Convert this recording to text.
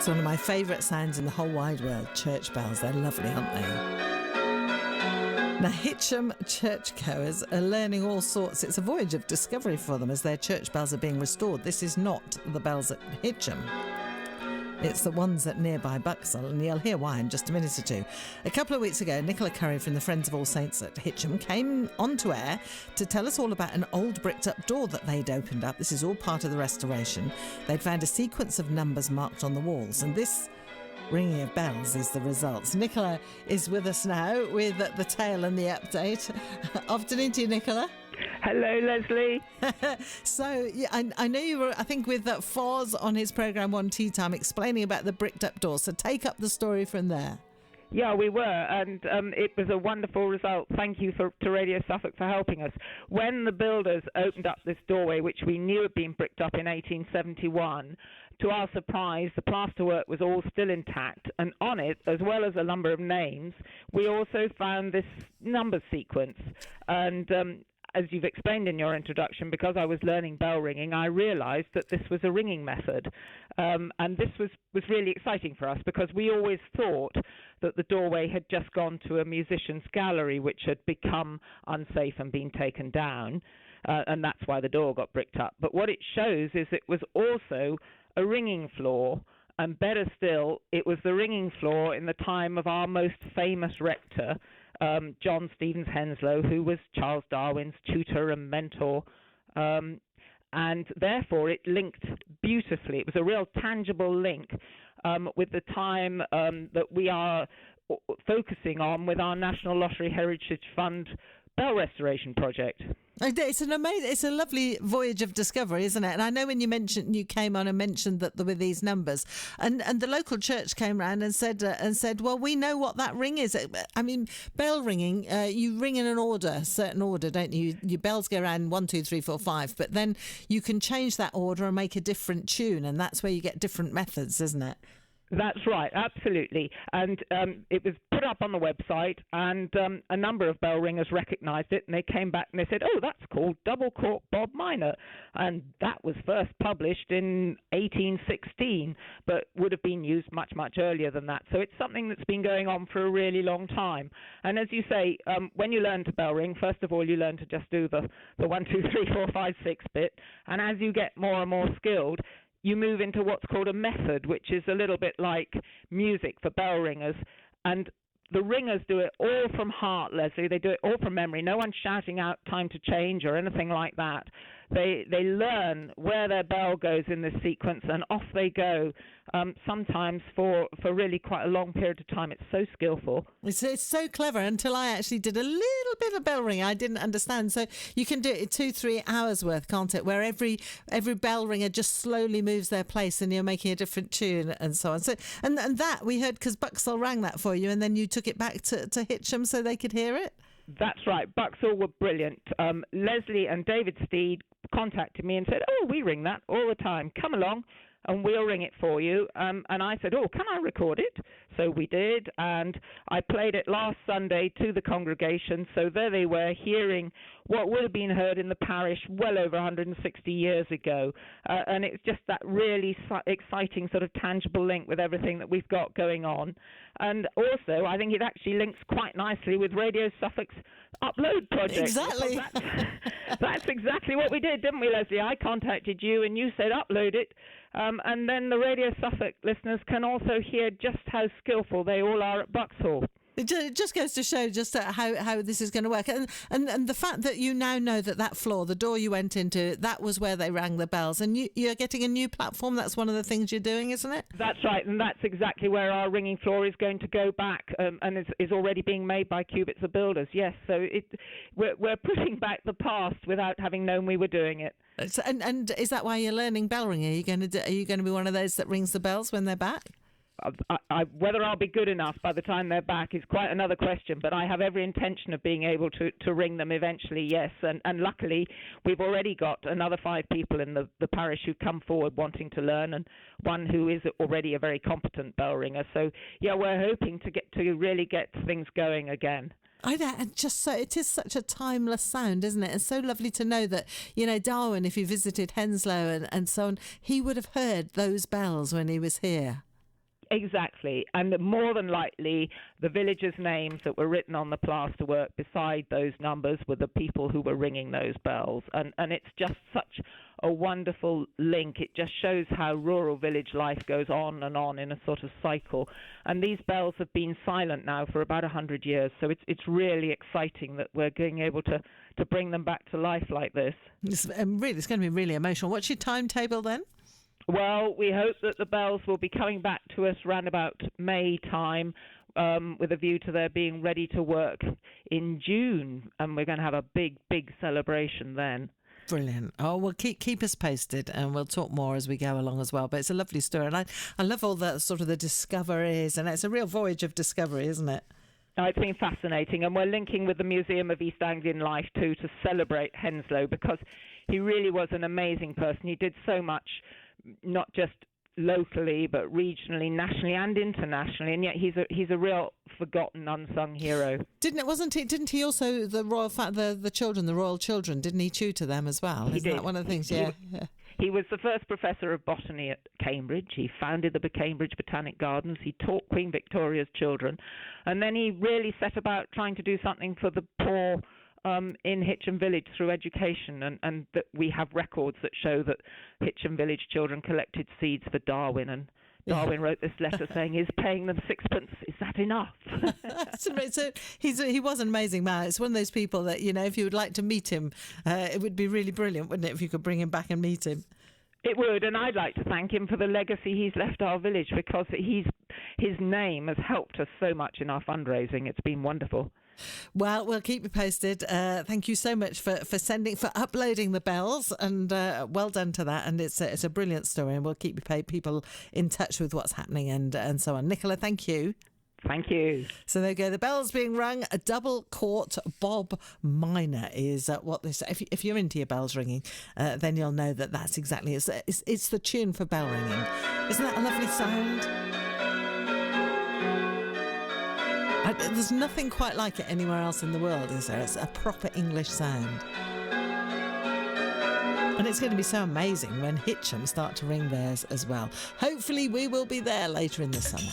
It's one of my favourite sounds in the whole wide world, church bells. They're lovely, aren't they? Now, Hitcham churchgoers are learning all sorts. It's a voyage of discovery for them as their church bells are being restored. This is not the bells at Hitcham. It's the ones at nearby Buxhall, and you'll hear why in just a minute or two. A couple of weeks ago, Nicola Curry from the Friends of All Saints at Hitcham came onto air to tell us all about an old bricked-up door that they'd opened up. This is all part of the restoration. They'd found a sequence of numbers marked on the walls, and this ringing of bells is the results. Nicola is with us now with the tale and the update. Afternoon to you, Nicola. Hello, Leslie. So, yeah, I know you were, I think, with Foz on his programme One Tea Time explaining about the bricked-up door. So take up the story from there. Yeah, we were, and it was a wonderful result. Thank you to Radio Suffolk for helping us. When the builders opened up this doorway, which we knew had been bricked up in 1871, to our surprise, the plasterwork was all still intact, and on it, as well as a number of names, we also found this number sequence. And as you've explained in your introduction, because I was learning bell ringing, I realised that this was a ringing method. And this was really exciting for us because we always thought that the doorway had just gone to a musician's gallery, which had become unsafe and been taken down. And that's why the door got bricked up. But what it shows is it was also a ringing floor. And better still, it was the ringing floor in the time of our most famous rector, John Stevens Henslow, who was Charles Darwin's tutor and mentor. And therefore, it linked beautifully. It was a real tangible link with the time that we are focusing on with our National Lottery Heritage Fund bell restoration project. It's a lovely voyage of discovery, isn't it? And I know when you came on and mentioned that there were these numbers, and the local church came round and said, well, we know what that ring is. I mean, bell ringing, you ring in an order, certain order, don't you? Your bells go around 1, 2, 3, 4, 5, but then you can change that order and make a different tune, and that's where you get different methods, isn't it? That's right, absolutely. And it was put up on the website, and a number of bell ringers recognised it, and they came back and they said, oh, that's called Double Cork Bob Minor. And that was first published in 1816, but would have been used much, much earlier than that. So it's something that's been going on for a really long time. And as you say, when you learn to bell ring, first of all, you learn to just do the 1, 2, 3, 4, 5, 6 bit. And as you get more and more skilled, you move into what's called a method, which is a little bit like music for bell ringers. And the ringers do it all from heart, Leslie. They do it all from memory. No one's shouting out time to change or anything like that. They learn where their bell goes in this sequence, and off they go, sometimes for really quite a long period of time. It's so skillful. It's so clever. Until I actually did a little bit of bell ringing, I didn't understand. So you can do it in 2-3 hours worth, can't it? Where every bell ringer just slowly moves their place, and you're making a different tune and so on. So and that we heard because Buxhall rang that for you, and then you took it back to Hitcham so they could hear it. That's right. Buxhall were brilliant. Leslie and David Steed contacted me and said, oh, we ring that all the time. Come along and we'll ring it for you. And I said, oh, can I record it? So we did, and I played it last Sunday to the congregation. So there they were, hearing what would have been heard in the parish well over 160 years ago. And it's just that really exciting sort of tangible link with everything that we've got going on. And also, I think it actually links quite nicely with Radio Suffolk's upload project. Exactly. That's exactly what we did, didn't we, Leslie? I contacted you and you said upload it. And then the Radio Suffolk listeners can also hear just how skillful they all are at Buxhall. It just goes to show just how this is going to work. And the fact that you now know that floor, the door you went into, that was where they rang the bells. And you're getting a new platform. That's one of the things you're doing, isn't it? That's right. And that's exactly where our ringing floor is going to go back, and is already being made by Cubits the Builders. Yes. So we're pushing back the past without having known we were doing it. And is that why you're learning bell ringing? Are you going to be one of those that rings the bells when they're back? Whether I'll be good enough by the time they're back is quite another question, but I have every intention of being able to ring them eventually, yes. And luckily, we've already got another 5 people in the parish who come forward wanting to learn, and one who is already a very competent bell ringer. So, yeah, we're hoping to really get things going again. I know, and just so it is such a timeless sound, isn't it? It's so lovely to know that, Darwin, if he visited Henslow and so on, he would have heard those bells when he was here. Exactly, and more than likely the villagers' names that were written on the plasterwork beside those numbers were the people who were ringing those bells, and it's just such a wonderful link. It just shows how rural village life goes on and on in a sort of cycle, and these bells have been silent now for about 100 years, so it's really exciting that we're being able to bring them back to life like this. It's going to be really emotional. What's your timetable then? Well, we hope that the bells will be coming back to us round about May time, with a view to their being ready to work in June, and we're going to have a big celebration then. Brilliant. Oh, well, keep us posted, and we'll talk more as we go along as well. But it's a lovely story, and I love all the sort of the discoveries, and it's a real voyage of discovery, isn't it? Oh, it's been fascinating, and we're linking with the Museum of East Anglian Life too to celebrate Henslow, because he really was an amazing person. He did so much, not just locally but regionally, nationally and internationally, and yet he's a real forgotten, unsung hero. Didn't he also the royal children, didn't he tutor them as well? Isn't that one of the things? Yeah. He was the first professor of botany at Cambridge. He founded the Cambridge Botanic Gardens. He taught Queen Victoria's children, and then he really set about trying to do something for the poor in Hitcham village through education, and that we have records that show that Hitcham village children collected seeds for Darwin, and Darwin wrote this letter saying he's paying them sixpence. Is that enough? So he was an amazing man. It's one of those people that, you know, if you would like to meet him, it would be really brilliant, wouldn't it, if you could bring him back and meet him? It would, and I'd like to thank him for the legacy he's left our village, because his name has helped us so much in our fundraising. It's been wonderful. Well, we'll keep you posted. Thank you so much for uploading the bells, and well done to that. And it's a brilliant story, and we'll keep people in touch with what's happening and so on. Nicola, thank you. Thank you. So there you go. The bells being rung. A double court Bob Minor is what this. If you're into your bells ringing, then you'll know that's exactly it's the tune for bell ringing. Isn't that a lovely sound? There's nothing quite like it anywhere else in the world, is there? It's a proper English sound. And it's going to be so amazing when Hitcham start to ring theirs as well. Hopefully we will be there later in the summer.